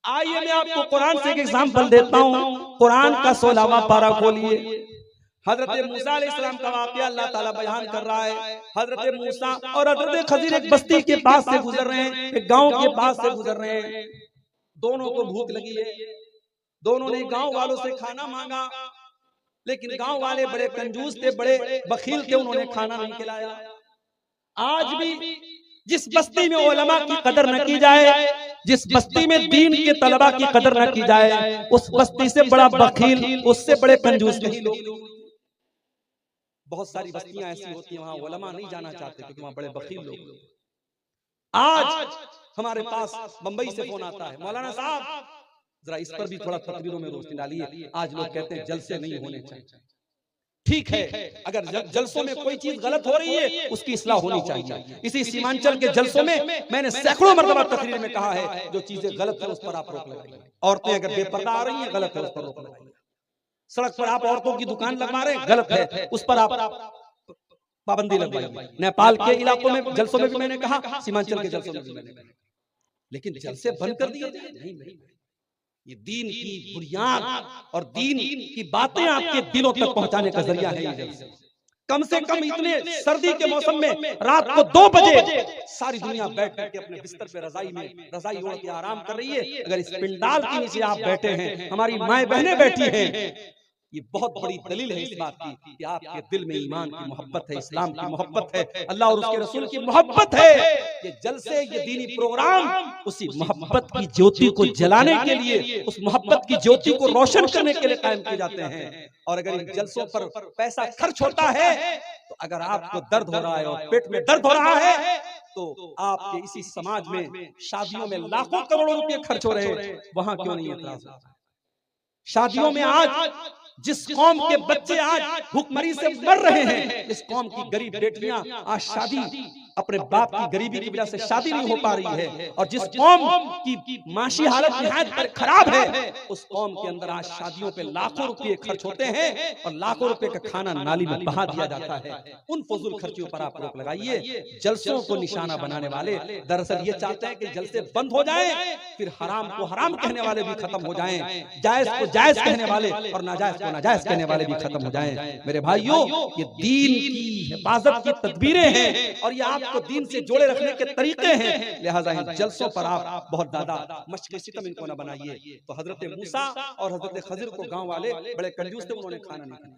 आइए मैं आपको कुरान से एक एग्जाम्पल देता हूँ। कुरान का 16वां पारा खोलिए। हजरत मूसा अलैहिस्सलाम का वाक़या अल्लाह ताला बयान कर रहा है। हजरत मूसा और हजरत खजीर एक बस्ती के पास से गुजर रहे हैं, एक गांव के पास से गुजर रहे हैं। दोनों को भूख लगी है। दोनों ने गांव वालों से खाना मांगा, लेकिन गांव वाले बड़े कंजूस थे, बड़े बखील थे, उन्होंने खाना नहीं खिलाया। आज भी जिस बस्ती में उलमा की कदर न की जाए, जिस बस्ती में दीन के तलबा की कदर न की जाए, उस बस्ती से बड़ा बखील, उससे बड़े कंजूस नहीं लोग। बहुत सारी बस्तियां ऐसी होती हैं, वहां उलमा नहीं जाना चाहते क्योंकि वहां बड़े बखील लोग। आज हमारे पास मुंबई से फोन आता है, मौलाना साहब जरा इस पर भी थोड़ा तकरीरों में रोशनी डालिए। आज लोग कहते हैं जलसे नहीं होने चाहिए। ठीक है, अगर जलसों में कोई चीज गलत हो रही है उसकी इस्लाह होनी चाहिए। इसी सीमांचल के जलसों में मैंने सैकड़ों मरतबा तकरीर में कहा है, जो चीजें गलत है उस पर आप रोक लगाइए। औरतें अगर बेपर्दा आ रही हैं, गलत है, उस पर रोक लगाइए। सड़क पर आप औरतों की दुकान लगवा रहे हैं, गलत है, उस पर आप पाबंदी लगवाइए। नेपाल के इलाकों में जलसों में भी मैंने कहा, सीमांचल के जलसों में भी मैंने कहा, लेकिन जलसे बंद कर दिए नहीं। ये दीन की बुनियाद और दीन की बातें आपके दिलों तक पहुंचाने का जरिया है ये जलसे। कम से कम इतने सर्दी के मौसम में रात को 2 बजे सारी दुनिया बैठ करके अपने बिस्तर पे रजाई ओढ़ के आराम कर रही है। अगर इस पिंडाल के नीचे आप बैठे हैं, हमारी माएं बहनें बैठी हैं, ये बहुत बड़ी दलील है इस बात की कि आपके दिल में ईमान की मोहब्बत है, इस्लाम की मोहब्बत है, अल्लाह और उसके रसूल की मोहब्बत है। ये जलसे, ये दीनी प्रोग्राम उसी मोहब्बत की ज्योति को जलाने के लिए, उस मोहब्बत की ज्योति को रोशन करने के लिए कायम किए जाते हैं। और अगर इन जलसों पर पैसा खर्च होता है, तो अगर आपको दर्द हो रहा है और पेट में दर्द हो रहा है, तो आपके इसी समाज में शादियों में लाखों करोड़ों रुपए खर्च हो रहे हैं, वहां क्यों नहीं एतराज होता? शादियों में आज जिस कौम के बच्चे आज भूखमरी से मर रहे हैं, इस कौम की गरीब बेटियां आज शादी अपने बाप की गरीबी की वजह से शादी नहीं हो पा रही है। और जिस कौम की माशी हालत निहायत खराब है, उस कौम के अंदर आज शादियों पे लाखों रुपए खर्च होते हैं और लाखों रुपए का खाना नाली में बहा दिया जाता है। उन फजूल खर्चियों पर आप रोक लगाइए। जलसों को निशाना बनाने वाले दरअसल ये चाहते हैं कि जलसे बंद हो जाएं, फिर हराम को हराम कहने वाले भी खत्म हो जाएं, जायज को जायज कहने वाले और नाजायज को नाजायज कहने वाले भी खत्म हो जाएं। मेरे भाइयों, ये दीन की हिफाजत की तदबीरें हैं और ये आपको दीन से जोड़े रखने के तरीके हैं। लिहाजा इन जलसों पर आप बहुत ज्यादा मशक़ सितम इनको न बनाइए। तो हजरत मूसा और हजरत खजिर को गांव वाले बड़े कंजूस थे, उन्होंने खाना नहीं खाया।